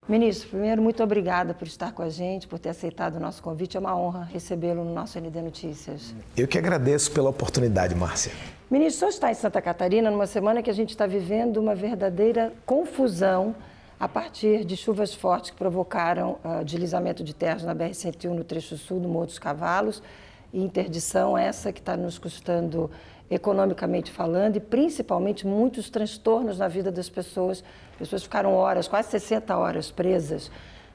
Ministro, primeiro, muito obrigada por estar com a gente, por ter aceitado o nosso convite. É uma honra recebê-lo no nosso ND Notícias. Eu que agradeço pela oportunidade, Márcia. Ministro, o senhor está em Santa Catarina numa semana que a gente está vivendo uma verdadeira confusão a partir de chuvas fortes que provocaram deslizamento de terras na BR-101 no trecho sul do Morro dos Cavalos e interdição essa que está nos custando economicamente falando e principalmente muitos transtornos na vida das pessoas. As pessoas ficaram horas, quase 60 horas presas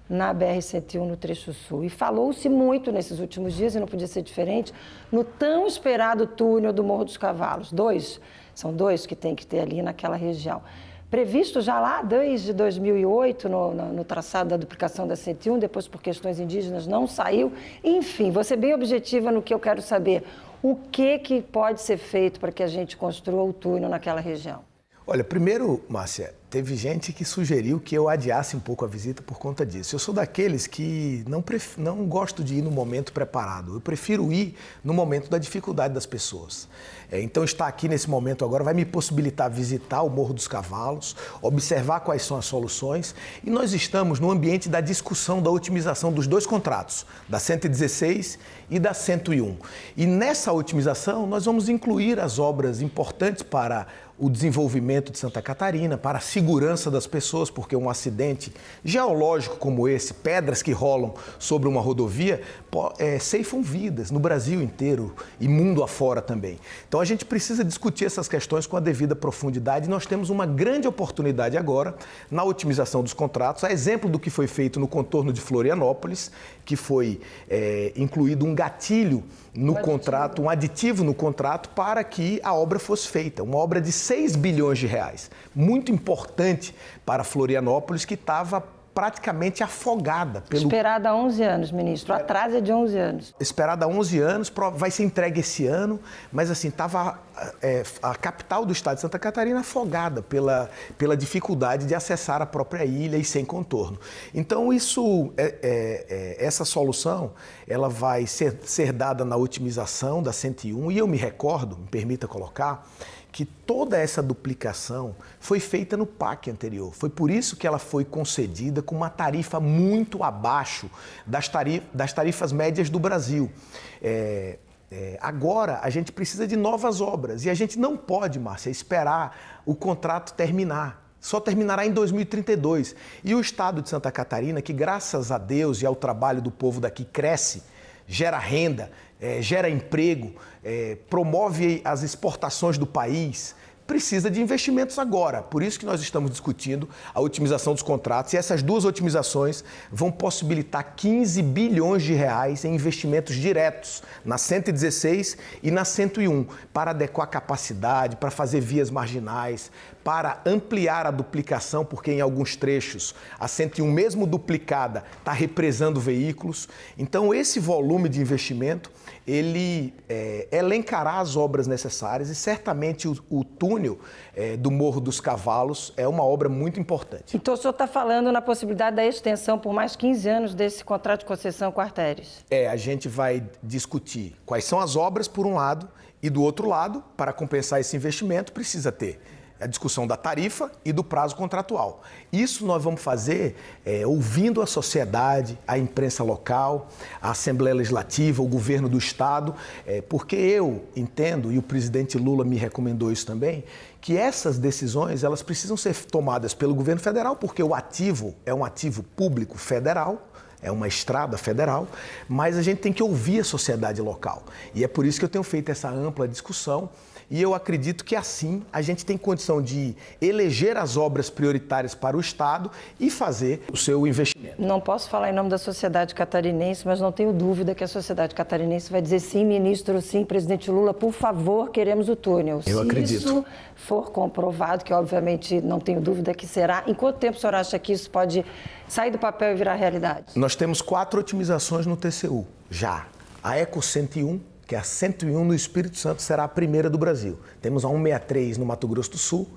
na BR-101 no trecho sul. E falou-se muito nesses últimos dias, e não podia ser diferente, no tão esperado túnel do Morro dos Cavalos. São dois que tem que ter ali naquela região. Previsto já lá desde 2008, no traçado da duplicação da 101, depois por questões indígenas não saiu. Enfim, vou ser bem objetiva no que eu quero saber. O que pode ser feito para que a gente construa o túnel naquela região? Olha, primeiro, Márcia, teve gente que sugeriu que eu adiasse um pouco a visita por conta disso. Eu sou daqueles que não gosto de ir no momento preparado. Eu prefiro ir no momento da dificuldade das pessoas. Então, estar aqui nesse momento agora vai me possibilitar visitar o Morro dos Cavalos, observar quais são as soluções. E nós estamos no ambiente da discussão da otimização dos dois contratos, da 116 e da 101. E nessa otimização, nós vamos incluir as obras importantes para o desenvolvimento de Santa Catarina, para a segurança das pessoas, porque um acidente geológico como esse, pedras que rolam sobre uma rodovia, ceifam vidas no Brasil inteiro e mundo afora também. Então a gente precisa discutir essas questões com a devida profundidade e nós temos uma grande oportunidade agora na otimização dos contratos, a exemplo do que foi feito no contorno de Florianópolis, que foi incluído um gatilho no contrato, um aditivo no contrato para que a obra fosse feita, uma obra de 6 bilhões de reais, muito importante para Florianópolis, que estava praticamente afogada. Esperada há 11 anos, ministro. O atraso é de 11 anos. Esperada há 11 anos, vai ser entregue esse ano, mas assim, estava a capital do estado de Santa Catarina afogada pela dificuldade de acessar a própria ilha e sem contorno. Então, essa solução, ela vai ser dada na otimização da 101 e eu me recordo, me permita colocar, que toda essa duplicação foi feita no PAC anterior. Foi por isso que ela foi concedida com uma tarifa muito abaixo das tarifas médias do Brasil. Agora, a gente precisa de novas obras e a gente não pode, Márcia, esperar o contrato terminar. Só terminará em 2032. E o estado de Santa Catarina, que graças a Deus e ao trabalho do povo daqui cresce, gera renda, gera emprego, promove as exportações do país, precisa de investimentos agora. Por isso que nós estamos discutindo a otimização dos contratos e essas duas otimizações vão possibilitar 15 bilhões de reais em investimentos diretos na 116 e na 101 para adequar capacidade, para fazer vias marginais, para ampliar a duplicação, porque em alguns trechos a 101, mesmo duplicada, está represando veículos. Então, esse volume de investimento, ele elencará as obras necessárias e certamente o túnel do Morro dos Cavalos é uma obra muito importante. Então, o senhor está falando na possibilidade da extensão por mais 15 anos desse contrato de concessão com a Artéries? A gente vai discutir quais são as obras, por um lado, e do outro lado, para compensar esse investimento, precisa ter a discussão da tarifa e do prazo contratual. Isso nós vamos fazer ouvindo a sociedade, a imprensa local, a Assembleia Legislativa, o governo do Estado, porque eu entendo, e o presidente Lula me recomendou isso também, que essas decisões elas precisam ser tomadas pelo governo federal, porque o ativo é um ativo público federal, é uma estrada federal, mas a gente tem que ouvir a sociedade local. E é por isso que eu tenho feito essa ampla discussão e eu acredito que assim a gente tem condição de eleger as obras prioritárias para o Estado e fazer o seu investimento. Não posso falar em nome da sociedade catarinense, mas não tenho dúvida que a sociedade catarinense vai dizer sim, ministro, sim, presidente Lula, por favor, queremos o túnel. Eu acredito. Se isso for comprovado, que obviamente não tenho dúvida que será, em quanto tempo o senhor acha que isso pode sair do papel e virar realidade? Nós temos 4 otimizações no TCU, já. A Eco 101, que é a 101 no Espírito Santo, será a primeira do Brasil. Temos a 163 no Mato Grosso do Sul,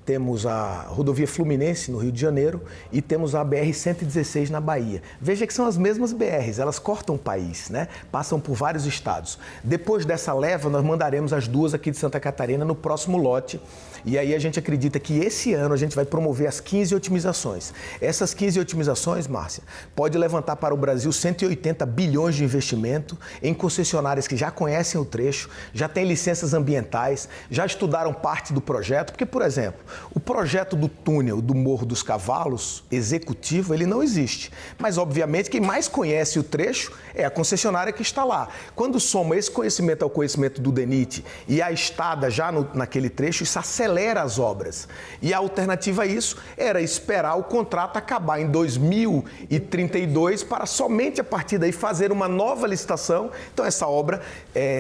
temos a rodovia Fluminense no Rio de Janeiro e temos a BR-116 na Bahia. Veja que são as mesmas BRs, elas cortam o país, né? Passam por vários estados. Depois dessa leva, nós mandaremos as duas aqui de Santa Catarina no próximo lote. E aí a gente acredita que esse ano a gente vai promover as 15 otimizações. Essas 15 otimizações, Márcia, pode levantar para o Brasil 180 bilhões de investimento em concessionárias que já conhecem o trecho, já têm licenças ambientais, já estudaram parte do projeto. Porque, por exemplo, o projeto do túnel do Morro dos Cavalos, executivo, ele não existe. Mas, obviamente, quem mais conhece o trecho é a concessionária que está lá. Quando soma esse conhecimento ao conhecimento do DENIT e a estada já naquele trecho, isso acelera as obras. E a alternativa a isso era esperar o contrato acabar em 2032 para somente a partir daí fazer uma nova licitação. Então, essa obra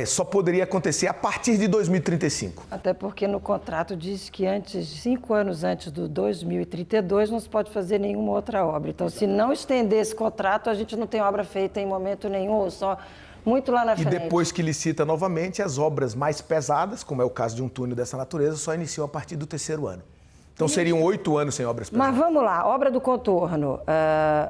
só poderia acontecer a partir de 2035. Até porque no contrato diz que 5 anos antes do 2032 não se pode fazer nenhuma outra obra. Então, se não estender esse contrato, a gente não tem obra feita em momento nenhum, ou só muito lá na frente. E depois que licita novamente, as obras mais pesadas, como é o caso de um túnel dessa natureza, só iniciam a partir do 3º ano. Então seriam 8 anos sem obras pesadas. Mas vamos lá, obra do contorno,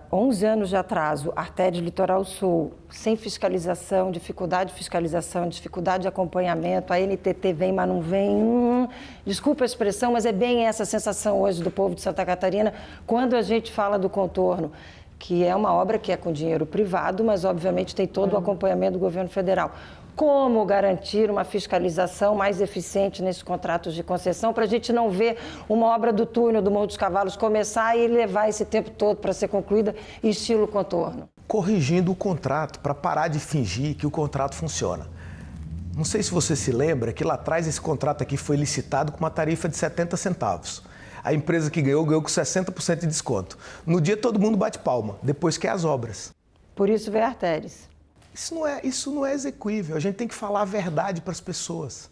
11 anos de atraso, artéria Litoral Sul, sem fiscalização, dificuldade de fiscalização, dificuldade de acompanhamento, a NTT vem, mas não vem. Desculpa a expressão, mas é bem essa sensação hoje do povo de Santa Catarina quando a gente fala do contorno, que é uma obra que é com dinheiro privado, mas obviamente tem todo o acompanhamento do governo federal. Como garantir uma fiscalização mais eficiente nesses contratos de concessão para a gente não ver uma obra do túnel do Morro dos Cavalos começar e levar esse tempo todo para ser concluída, estilo contorno? Corrigindo o contrato para parar de fingir que o contrato funciona. Não sei se você se lembra que lá atrás esse contrato aqui foi licitado com uma tarifa de 70 centavos. A empresa que ganhou com 60% de desconto. No dia todo mundo bate palma, depois quer as obras. Por isso veio a artérias. Isso não é execuível, a gente tem que falar a verdade para as pessoas.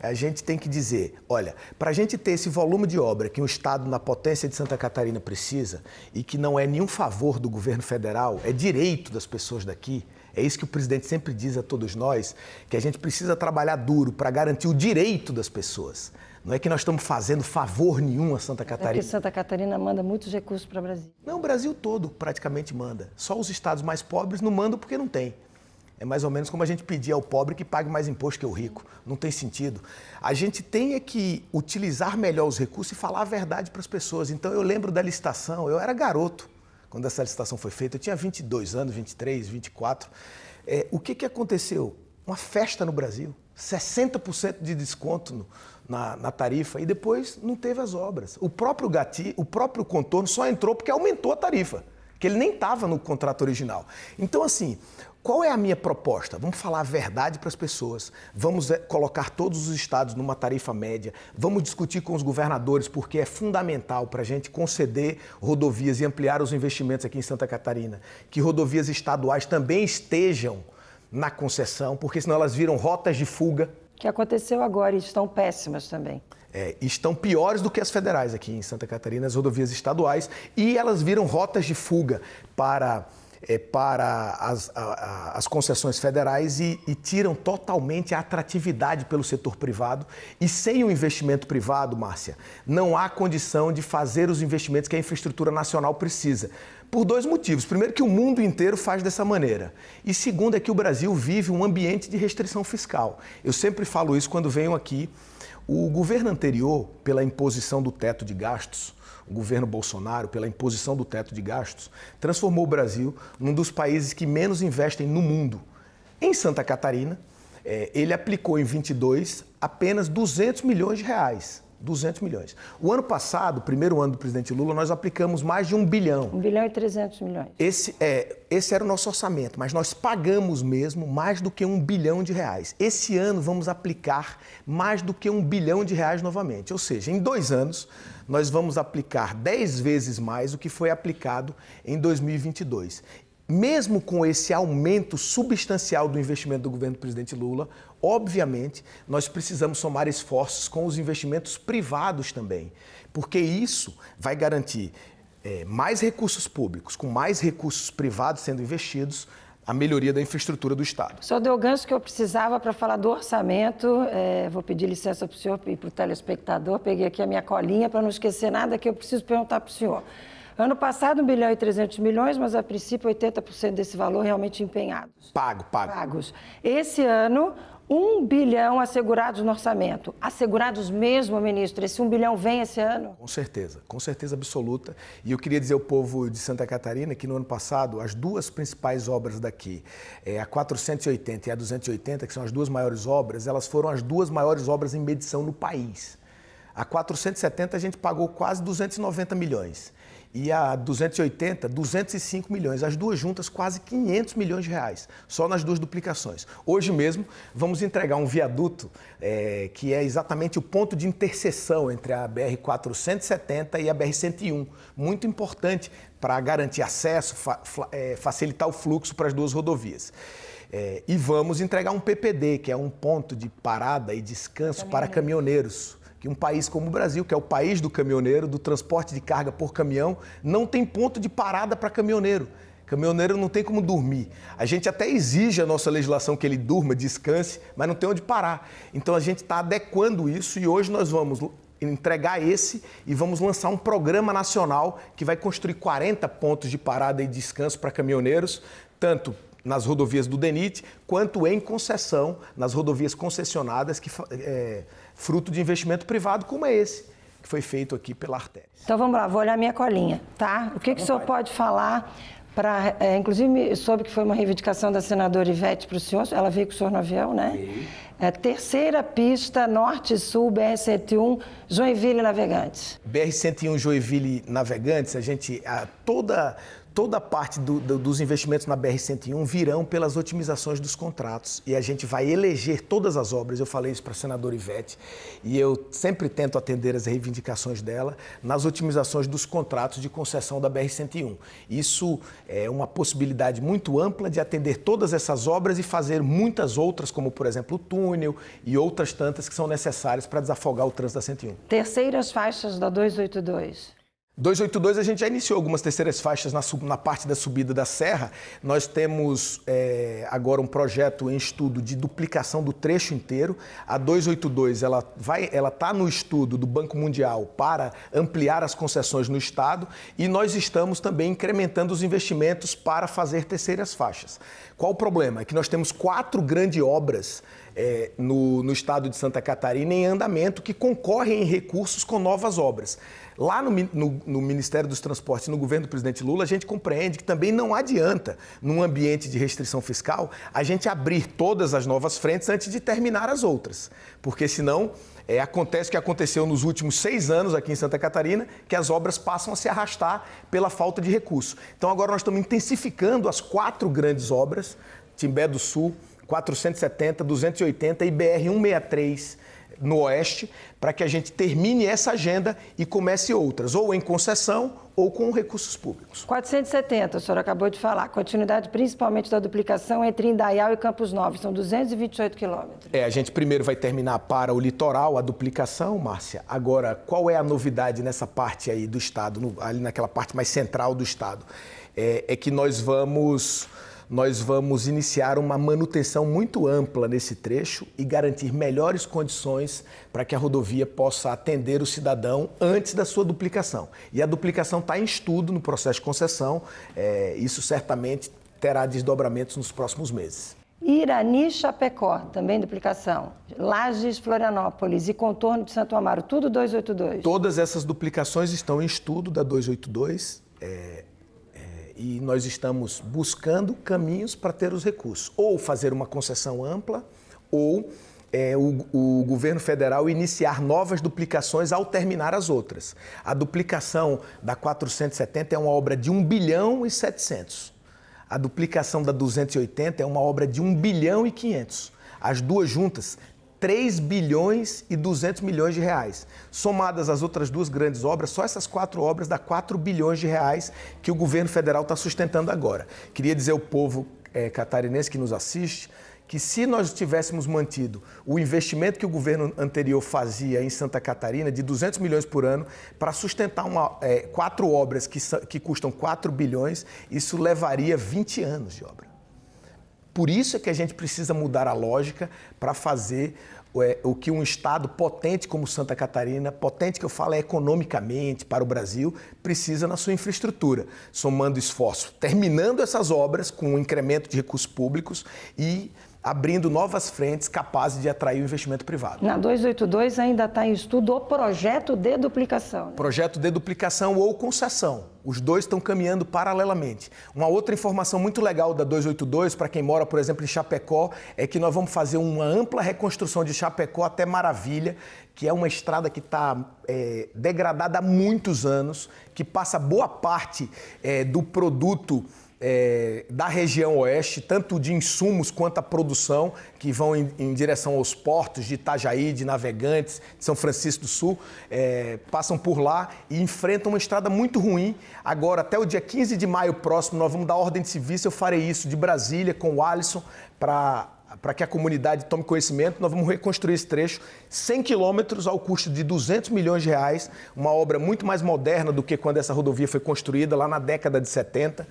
A gente tem que dizer, olha, para a gente ter esse volume de obra que um estado na potência de Santa Catarina precisa e que não é nenhum favor do governo federal, é direito das pessoas daqui, é isso que o presidente sempre diz a todos nós, que a gente precisa trabalhar duro para garantir o direito das pessoas. Não é que nós estamos fazendo favor nenhum a Santa Catarina. É porque Santa Catarina manda muitos recursos para o Brasil. Não, o Brasil todo praticamente manda. Só os estados mais pobres não mandam porque não tem. É mais ou menos como a gente pedir ao pobre que pague mais imposto que o rico. Não tem sentido. A gente tem que utilizar melhor os recursos e falar a verdade para as pessoas. Então, eu lembro da licitação. Eu era garoto quando essa licitação foi feita. Eu tinha 22 anos, 23, 24. O que aconteceu? Uma festa no Brasil. 60% de desconto na tarifa e depois não teve as obras. O próprio contorno só entrou porque aumentou a tarifa, que ele nem estava no contrato original. Então, assim, qual é a minha proposta? Vamos falar a verdade para as pessoas, vamos colocar todos os estados numa tarifa média, vamos discutir com os governadores, porque é fundamental para a gente conceder rodovias e ampliar os investimentos aqui em Santa Catarina, que rodovias estaduais também estejam na concessão, porque senão elas viram rotas de fuga. Que aconteceu agora e estão péssimas também. Estão piores do que as federais aqui em Santa Catarina, as rodovias estaduais, e elas viram rotas de fuga para as concessões federais e tiram totalmente a atratividade pelo setor privado. E sem o investimento privado, Márcia, não há condição de fazer os investimentos que a infraestrutura nacional precisa. Por 2 motivos. Primeiro, que o mundo inteiro faz dessa maneira. E segundo, é que o Brasil vive um ambiente de restrição fiscal. Eu sempre falo isso quando venho aqui. O governo anterior, pela imposição do teto de gastos, o governo Bolsonaro, pela imposição do teto de gastos, transformou o Brasil num dos países que menos investem no mundo. Em Santa Catarina, ele aplicou em 22 apenas 200 milhões de reais. 200 milhões. O ano passado, o primeiro ano do presidente Lula, nós aplicamos mais de 1 bilhão. 1 bilhão e 300 milhões. Esse era o nosso orçamento, mas nós pagamos mesmo mais do que 1 bilhão de reais. Esse ano vamos aplicar mais do que 1 bilhão de reais novamente. Ou seja, em 2 anos, nós vamos aplicar 10 vezes mais o que foi aplicado em 2022. Mesmo com esse aumento substancial do investimento do governo do presidente Lula, obviamente, nós precisamos somar esforços com os investimentos privados também, porque isso vai garantir mais recursos públicos, com mais recursos privados sendo investidos, a melhoria da infraestrutura do Estado. Só deu o gancho que eu precisava para falar do orçamento. Vou pedir licença para o senhor e para o telespectador. Peguei aqui a minha colinha para não esquecer nada que eu preciso perguntar para o senhor. Ano passado, 1 bilhão e 300 milhões, mas a princípio 80% desse valor realmente empenhados. Pagos. Esse ano, 1 bilhão assegurados no orçamento. Assegurados mesmo, ministro? Esse 1 bilhão vem esse ano? Com certeza absoluta. E eu queria dizer ao povo de Santa Catarina que no ano passado, as duas principais obras daqui, a 480 e a 280, que são as duas maiores obras, elas foram as duas maiores obras em medição no país. A 470 a gente pagou quase 290 milhões. E a 280, 205 milhões. As duas juntas, quase 500 milhões de reais, só nas duas duplicações. Hoje mesmo, vamos entregar um viaduto que é exatamente o ponto de interseção entre a BR-470 e a BR-101. Muito importante para garantir acesso, facilitar o fluxo para as duas rodovias. E vamos entregar um PPD, que é um ponto de parada e descanso para caminhoneiros. Que um país como o Brasil, que é o país do caminhoneiro, do transporte de carga por caminhão, não tem ponto de parada para caminhoneiro. Caminhoneiro não tem como dormir. A gente até exige a nossa legislação que ele durma, descanse, mas não tem onde parar. Então a gente está adequando isso e hoje nós vamos entregar esse e vamos lançar um programa nacional que vai construir 40 pontos de parada e descanso para caminhoneiros, tanto nas rodovias do DENIT, quanto em concessão, nas rodovias concessionadas, que fruto de investimento privado como é esse, que foi feito aqui pela Artéria. Então vamos lá, vou olhar minha colinha, tá? O que o senhor pode falar para... inclusive, soube que foi uma reivindicação da senadora Ivete para o senhor, ela veio com o senhor no avião, né? Sim. Terceira pista, Norte-Sul, BR-101, Joinville Navegantes. BR-101 Joinville Navegantes, toda a parte dos investimentos na BR-101 virão pelas otimizações dos contratos e a gente vai eleger todas as obras. Eu falei isso para a senadora Ivete e eu sempre tento atender as reivindicações dela nas otimizações dos contratos de concessão da BR-101. Isso é uma possibilidade muito ampla de atender todas essas obras e fazer muitas outras, como por exemplo o túnel e outras tantas que são necessárias para desafogar o trânsito da 101. Terceiras faixas da 282. 282 a gente já iniciou algumas terceiras faixas na parte da subida da serra. Nós temos agora um projeto em estudo de duplicação do trecho inteiro. A 282 ela está no estudo do Banco Mundial para ampliar as concessões no estado e nós estamos também incrementando os investimentos para fazer terceiras faixas. Qual o problema? É que nós temos 4 grandes obras no estado de Santa Catarina em andamento que concorrem em recursos com novas obras. Lá no Ministério dos Transportes, no governo do presidente Lula, a gente compreende que também não adianta, num ambiente de restrição fiscal, a gente abrir todas as novas frentes antes de terminar as outras. Porque senão acontece o que aconteceu nos últimos 6 anos aqui em Santa Catarina, que as obras passam a se arrastar pela falta de recurso. Então agora nós estamos intensificando as 4 grandes obras, Timbé do Sul, 470, 280 e BR-163, no Oeste, para que a gente termine essa agenda e comece outras, ou em concessão ou com recursos públicos. 470, o senhor acabou de falar, continuidade principalmente da duplicação entre Indaial e Campos Novos, são 228 quilômetros. A gente primeiro vai terminar para o litoral a duplicação, Márcia. Agora, qual é a novidade nessa parte aí do estado, ali naquela parte mais central do estado? É que nós vamos iniciar uma manutenção muito ampla nesse trecho e garantir melhores condições para que a rodovia possa atender o cidadão antes da sua duplicação. E a duplicação está em estudo no processo de concessão, isso certamente terá desdobramentos nos próximos meses. Irani-Chapecó, também duplicação. Lages, Florianópolis e contorno de Santo Amaro, tudo 282? Todas essas duplicações estão em estudo da 282, e nós estamos buscando caminhos para ter os recursos. Ou fazer uma concessão ampla, ou o governo federal iniciar novas duplicações ao terminar as outras. A duplicação da 470 é uma obra de 1 bilhão e 700. A duplicação da 280 é uma obra de 1 bilhão e 500. As duas juntas, 3 bilhões e 200 milhões de reais. Somadas as outras duas grandes obras, só essas 4 obras dá 4 bilhões de reais que o governo federal está sustentando agora. Queria dizer ao povo catarinense que nos assiste que se nós tivéssemos mantido o investimento que o governo anterior fazia em Santa Catarina, de 200 milhões por ano, para sustentar 4 obras que custam 4 bilhões, isso levaria 20 anos de obra. por isso é que a gente precisa mudar a lógica para fazer o que um estado potente como Santa Catarina, potente que eu falo é economicamente para o Brasil, precisa na sua infraestrutura, somando esforço, terminando essas obras com um incremento de recursos públicos e abrindo novas frentes capazes de atrair o investimento privado. Na 282 ainda está em estudo o projeto de duplicação. Né? Projeto de duplicação ou concessão. Os dois estão caminhando paralelamente. Uma outra informação muito legal da 282, para quem mora, por exemplo, em Chapecó, é que nós vamos fazer uma ampla reconstrução de Chapecó até Maravilha, que é uma estrada que está degradada há muitos anos, que passa boa parte do produto da região oeste, tanto de insumos quanto a produção, que vão em direção aos portos de Itajaí, de Navegantes, de São Francisco do Sul, passam por lá e enfrentam uma estrada muito ruim. Agora, até o dia 15 de maio próximo, nós vamos dar ordem de serviço, eu farei isso de Brasília com o Alisson, para que a comunidade tome conhecimento. Nós vamos reconstruir esse trecho, 100 quilômetros ao custo de 200 milhões de reais, uma obra muito mais moderna do que quando essa rodovia foi construída lá na década de 70,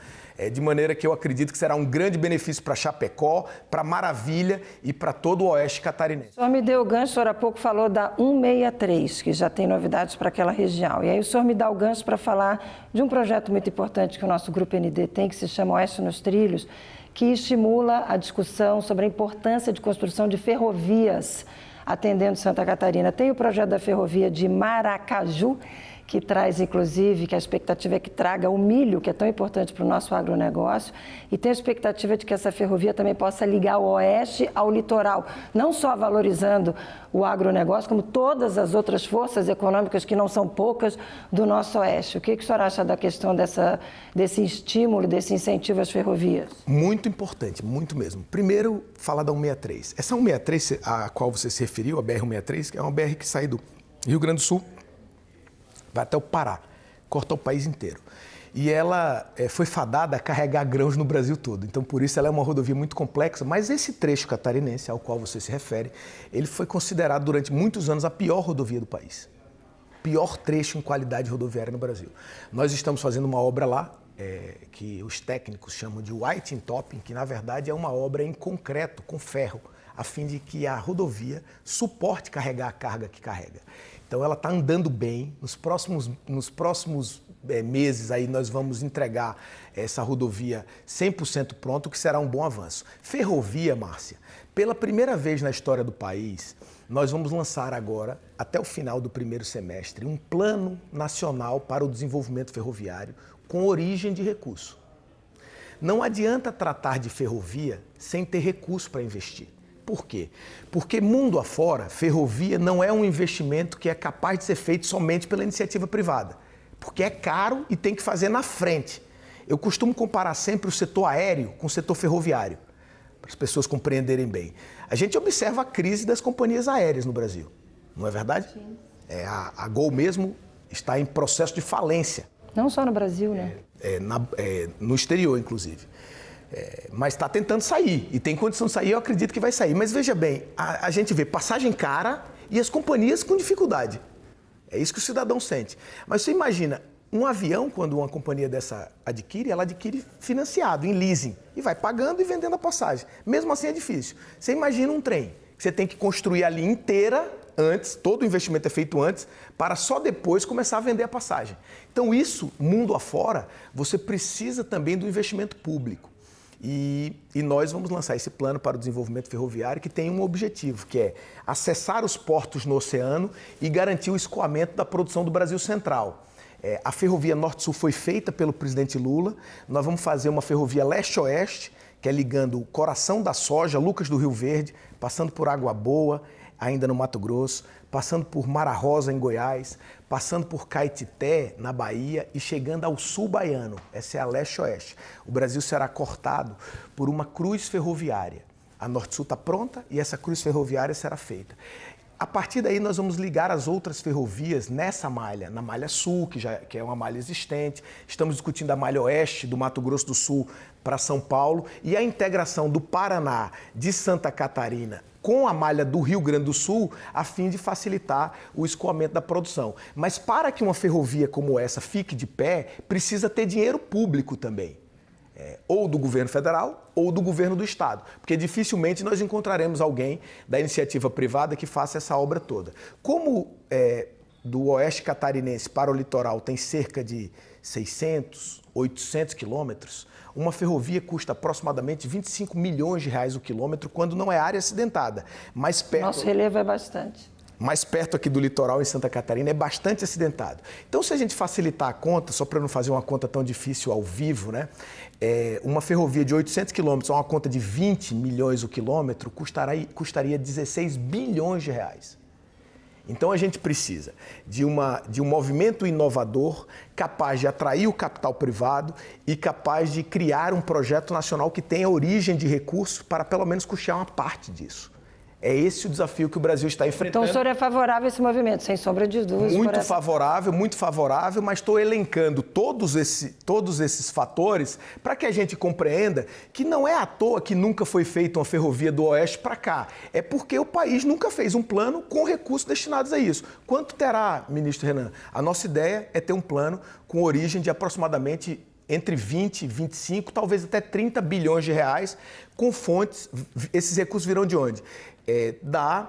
de maneira que eu acredito que será um grande benefício para Chapecó, para Maravilha e para todo o oeste catarinense. O senhor me deu o gancho, o senhor há pouco falou da 163, que já tem novidades para aquela região. E aí o senhor me dá o gancho para falar de um projeto muito importante que o nosso Grupo ND tem, que se chama Oeste nos Trilhos, que estimula a discussão sobre a importância de construção de ferrovias atendendo Santa Catarina. Tem o projeto da ferrovia de Maracaju, que traz, inclusive, que a expectativa é que traga o milho, que é tão importante para o nosso agronegócio, e tem a expectativa de que essa ferrovia também possa ligar o oeste ao litoral, não só valorizando o agronegócio, como todas as outras forças econômicas, que não são poucas, do nosso oeste. O que o senhor acha da questão desse estímulo, desse incentivo às ferrovias? Muito importante, muito mesmo. Primeiro, falar da 163. Essa 163, a qual você se referiu, a BR-163, que é uma BR que sai do Rio Grande do Sul, vai até o Pará, corta o país inteiro. E ela foi fadada a carregar grãos no Brasil todo. Então, por isso, ela é uma rodovia muito complexa. Mas esse trecho catarinense, ao qual você se refere, ele foi considerado durante muitos anos a pior rodovia do país. Pior trecho em qualidade rodoviária no Brasil. Nós estamos fazendo uma obra lá, que os técnicos chamam de white topping, que na verdade é uma obra em concreto, com ferro, a fim de que a rodovia suporte carregar a carga que carrega. Então ela está andando bem. Nos próximos meses aí nós vamos entregar essa rodovia 100% pronto, que será um bom avanço. Ferrovia, Márcia, pela primeira vez na história do país, nós vamos lançar agora, até o final do primeiro semestre, um plano nacional para o desenvolvimento ferroviário com origem de recurso. Não adianta tratar de ferrovia sem ter recurso para investir. Por quê? Porque mundo afora, ferrovia não é um investimento que é capaz de ser feito somente pela iniciativa privada. Porque é caro e tem que fazer na frente. Eu costumo comparar sempre o setor aéreo com o setor ferroviário, para as pessoas compreenderem bem. A gente observa a crise das companhias aéreas no Brasil, não é verdade? Sim. A Gol mesmo está em processo de falência. Não só no Brasil, né? No exterior, inclusive. Mas está tentando sair, e tem condição de sair, eu acredito que vai sair. Mas veja bem, a gente vê passagem cara e as companhias com dificuldade. É isso que o cidadão sente. Mas você imagina, um avião, quando uma companhia dessa adquire, ela adquire financiado, em leasing, e vai pagando e vendendo a passagem. Mesmo assim é difícil. Você imagina um trem, que você tem que construir a linha inteira antes, todo o investimento é feito antes, para só depois começar a vender a passagem. Então isso, mundo afora, você precisa também do investimento público. E nós vamos lançar esse plano para o desenvolvimento ferroviário que tem um objetivo, que é acessar os portos no oceano e garantir o escoamento da produção do Brasil Central. A ferrovia Norte-Sul foi feita pelo presidente Lula, nós vamos fazer uma ferrovia leste-oeste, que é ligando o coração da soja, Lucas do Rio Verde, passando por Água Boa, ainda no Mato Grosso, passando por Mara Rosa, em Goiás, passando por Caetité, na Bahia, e chegando ao sul baiano. Essa é a leste-oeste. O Brasil será cortado por uma cruz ferroviária. A Norte-Sul está pronta e essa cruz ferroviária será feita. A partir daí, nós vamos ligar as outras ferrovias nessa malha, na malha sul, que é uma malha existente. Estamos discutindo a malha oeste do Mato Grosso do Sul para São Paulo e a integração do Paraná, de Santa Catarina, com a malha do Rio Grande do Sul, a fim de facilitar o escoamento da produção. Mas para que uma ferrovia como essa fique de pé, precisa ter dinheiro público também. ou do governo federal ou do governo do estado, porque dificilmente nós encontraremos alguém da iniciativa privada que faça essa obra toda. Como do oeste catarinense para o litoral tem cerca de 600, 800 quilômetros, uma ferrovia custa aproximadamente 25 milhões de reais o quilômetro quando não é área acidentada. Mais perto... Nosso relevo é bastante. Mais perto aqui do litoral, em Santa Catarina, é bastante acidentado. Então, se a gente facilitar a conta, só para não fazer uma conta tão difícil ao vivo, né? Uma ferrovia de 800 quilômetros, uma conta de 20 milhões o quilômetro, custaria 16 bilhões de reais. Então, a gente precisa de um movimento inovador, capaz de atrair o capital privado e capaz de criar um projeto nacional que tenha origem de recursos para, pelo menos, custear uma parte disso. É esse o desafio que o Brasil está enfrentando. Então o senhor é favorável a esse movimento, sem sombra de dúvidas? Muito favorável, mas estou elencando todos esses fatores para que a gente compreenda que não é à toa que nunca foi feita uma ferrovia do oeste para cá. É porque o país nunca fez um plano com recursos destinados a isso. Quanto terá, ministro Renan? A nossa ideia é ter um plano com origem de aproximadamente entre 20, 25, talvez até 30 bilhões de reais, com fontes. Esses recursos virão de onde? Da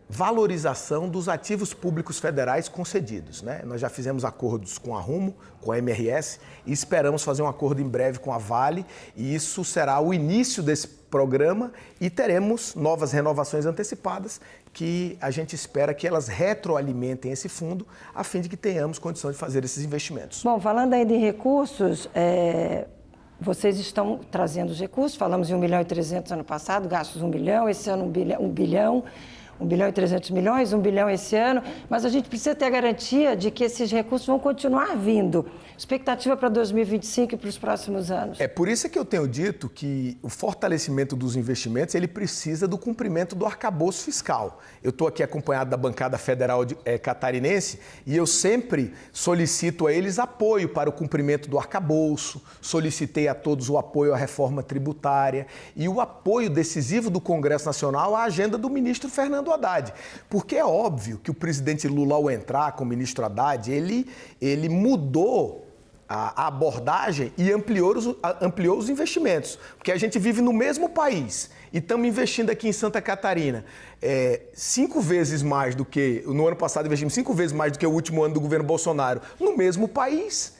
valorização dos ativos públicos federais concedidos, né? Nós já fizemos acordos com a Rumo, com a MRS e esperamos fazer um acordo em breve com a Vale e isso será o início desse programa e teremos novas renovações antecipadas que a gente espera que elas retroalimentem esse fundo a fim de que tenhamos condição de fazer esses investimentos. Bom, falando aí de recursos, vocês estão trazendo os recursos, falamos em 1 milhão e 300 ano passado, gastos 1 bilhão, esse ano 1 bilhão e 300 milhões, 1 bilhão esse ano, mas a gente precisa ter a garantia de que esses recursos vão continuar vindo. Expectativa para 2025 e para os próximos anos. É por isso que eu tenho dito que o fortalecimento dos investimentos, ele precisa do cumprimento do arcabouço fiscal. Eu estou aqui acompanhado da bancada federal catarinense e eu sempre solicito a eles apoio para o cumprimento do arcabouço, solicitei a todos o apoio à reforma tributária e o apoio decisivo do Congresso Nacional à agenda do ministro Fernando Haddad. Porque é óbvio que o presidente Lula, ao entrar com o ministro Haddad, ele mudou a abordagem e ampliou os investimentos, porque a gente vive no mesmo país e estamos investindo aqui em Santa Catarina 5 vezes mais do que, no ano passado investimos 5 vezes mais do que o último ano do governo Bolsonaro, no mesmo país.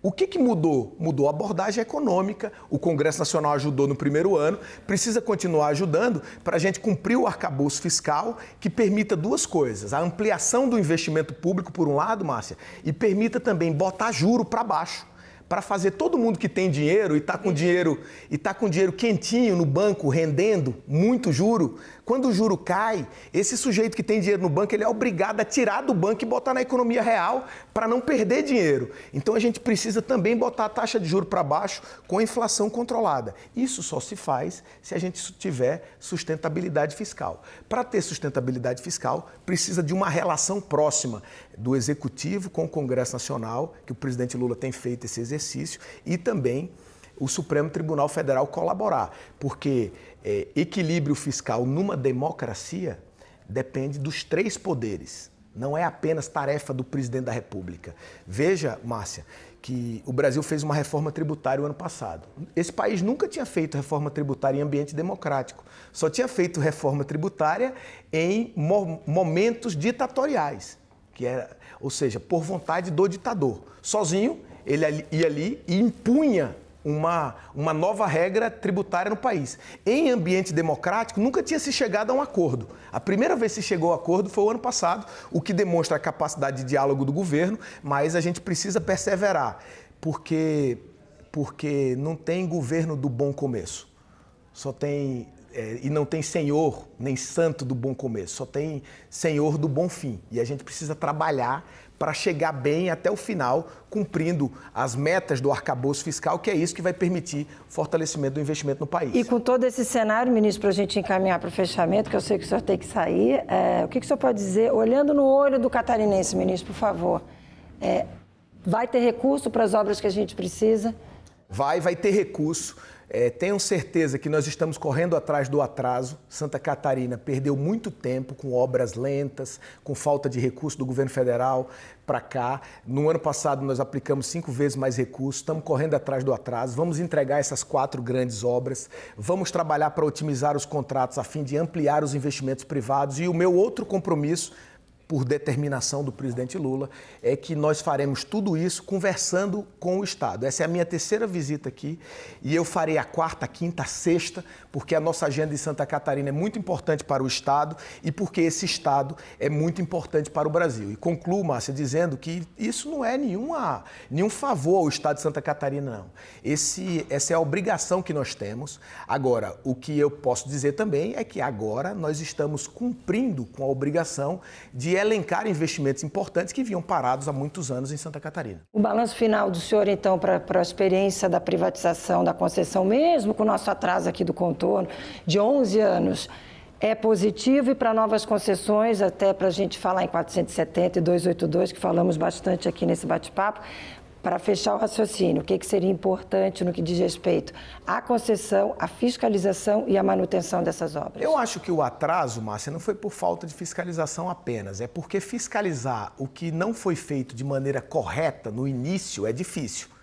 O que mudou? Mudou a abordagem econômica, o Congresso Nacional ajudou no primeiro ano, precisa continuar ajudando para a gente cumprir o arcabouço fiscal que permita duas coisas, a ampliação do investimento público, por um lado, Márcia, e permita também botar juro para baixo, para fazer todo mundo que tem dinheiro e está com dinheiro quentinho no banco, rendendo muito juro. Quando o juro cai, esse sujeito que tem dinheiro no banco, ele é obrigado a tirar do banco e botar na economia real para não perder dinheiro. Então a gente precisa também botar a taxa de juro para baixo com a inflação controlada. Isso só se faz se a gente tiver sustentabilidade fiscal. Para ter sustentabilidade fiscal, precisa de uma relação próxima do Executivo com o Congresso Nacional, que o presidente Lula tem feito esse exercício, e também o Supremo Tribunal Federal colaborar, porque equilíbrio fiscal numa democracia depende dos 3 poderes, não é apenas tarefa do presidente da República. Veja, Márcia, que o Brasil fez uma reforma tributária o ano passado. Esse país nunca tinha feito reforma tributária em ambiente democrático, só tinha feito reforma tributária em momentos ditatoriais, ou seja, por vontade do ditador. Sozinho, ele ia ali e impunha uma nova regra tributária no país. Em ambiente democrático, nunca tinha se chegado a um acordo. A primeira vez que se chegou a acordo foi o ano passado, o que demonstra a capacidade de diálogo do governo, mas a gente precisa perseverar, porque não tem governo do bom começo. Só tem... e não tem senhor, nem santo do bom começo, só tem senhor do bom fim. E a gente precisa trabalhar para chegar bem até o final, cumprindo as metas do arcabouço fiscal, que é isso que vai permitir o fortalecimento do investimento no país. E com todo esse cenário, ministro, para a gente encaminhar para o fechamento, que eu sei que o senhor tem que sair, o que o senhor pode dizer, olhando no olho do catarinense, ministro, por favor, vai ter recurso para as obras que a gente precisa? Vai ter recurso. Tenham certeza que nós estamos correndo atrás do atraso. Santa Catarina perdeu muito tempo com obras lentas, com falta de recurso do governo federal para cá. No ano passado nós aplicamos 5 vezes mais recursos, estamos correndo atrás do atraso. Vamos entregar essas 4 grandes obras, vamos trabalhar para otimizar os contratos a fim de ampliar os investimentos privados. E o meu outro compromisso, por determinação do presidente Lula, é que nós faremos tudo isso conversando com o Estado. Essa é a minha 3ª visita aqui e eu farei a 4ª, a 5ª, a 6ª, porque a nossa agenda de Santa Catarina é muito importante para o Estado e porque esse Estado é muito importante para o Brasil. E concluo, Márcia, dizendo que isso não é nenhum favor ao Estado de Santa Catarina, não. Essa é a obrigação que nós temos. Agora, o que eu posso dizer também é que agora nós estamos cumprindo com a obrigação de elencar investimentos importantes que vinham parados há muitos anos em Santa Catarina. O balanço final do senhor, então, para a experiência da privatização da concessão, mesmo com o nosso atraso aqui do contorno, de 11 anos, é positivo, e para novas concessões, até para a gente falar em 470 e 282, que falamos bastante aqui nesse bate-papo, para fechar o raciocínio, o que seria importante no que diz respeito à concessão, à fiscalização e à manutenção dessas obras? Eu acho que o atraso, Márcia, não foi por falta de fiscalização apenas, é porque fiscalizar o que não foi feito de maneira correta no início é difícil.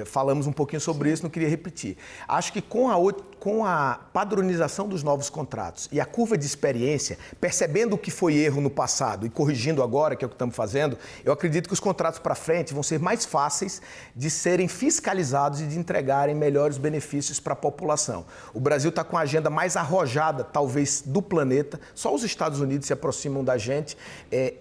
Falamos um pouquinho sobre isso, não queria repetir. Acho que com a padronização dos novos contratos e a curva de experiência, percebendo o que foi erro no passado e corrigindo agora, que é o que estamos fazendo, eu acredito que os contratos para frente vão ser mais fáceis de serem fiscalizados e de entregarem melhores benefícios para a população. O Brasil está com a agenda mais arrojada, talvez, do planeta. Só os Estados Unidos se aproximam da gente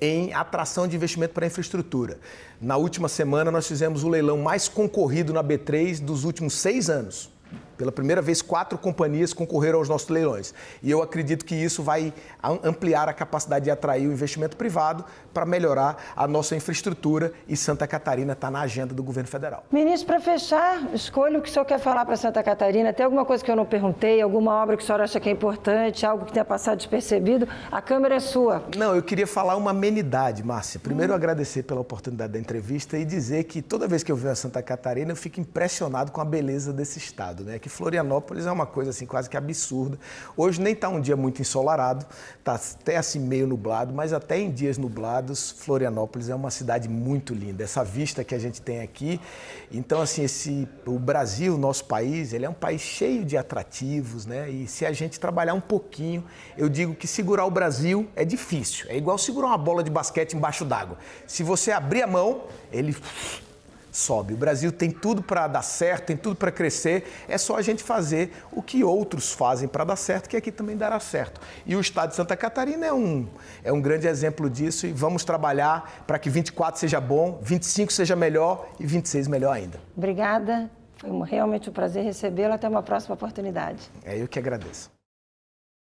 em atração de investimento para a infraestrutura. Na última semana, nós fizemos o leilão mais concorrido na B3 dos últimos 6 anos. Pela primeira vez, 4 companhias concorreram aos nossos leilões. E eu acredito que isso vai ampliar a capacidade de atrair o investimento privado para melhorar a nossa infraestrutura, e Santa Catarina está na agenda do governo federal. Ministro, para fechar, escolha o que o senhor quer falar para Santa Catarina. Tem alguma coisa que eu não perguntei, alguma obra que o senhor acha que é importante, algo que tenha passado despercebido? A câmera é sua. Não, eu queria falar uma amenidade, Márcia. Primeiro, agradecer pela oportunidade da entrevista e dizer que toda vez que eu venho a Santa Catarina, eu fico impressionado com a beleza desse estado, né? Que Florianópolis é uma coisa assim quase que absurda. Hoje nem está um dia muito ensolarado, está até assim meio nublado, mas até em dias nublados, Florianópolis é uma cidade muito linda. Essa vista que a gente tem aqui, então assim, o Brasil, nosso país, ele é um país cheio de atrativos, né? E se a gente trabalhar um pouquinho, eu digo que segurar o Brasil é difícil. É igual segurar uma bola de basquete embaixo d'água. Se você abrir a mão, ele sobe. O Brasil tem tudo para dar certo, tem tudo para crescer, é só a gente fazer o que outros fazem para dar certo, que aqui também dará certo. E o estado de Santa Catarina é um grande exemplo disso, e vamos trabalhar para que 24 seja bom, 25 seja melhor e 26 melhor ainda. Obrigada, foi realmente um prazer recebê-lo, até uma próxima oportunidade. Eu que agradeço.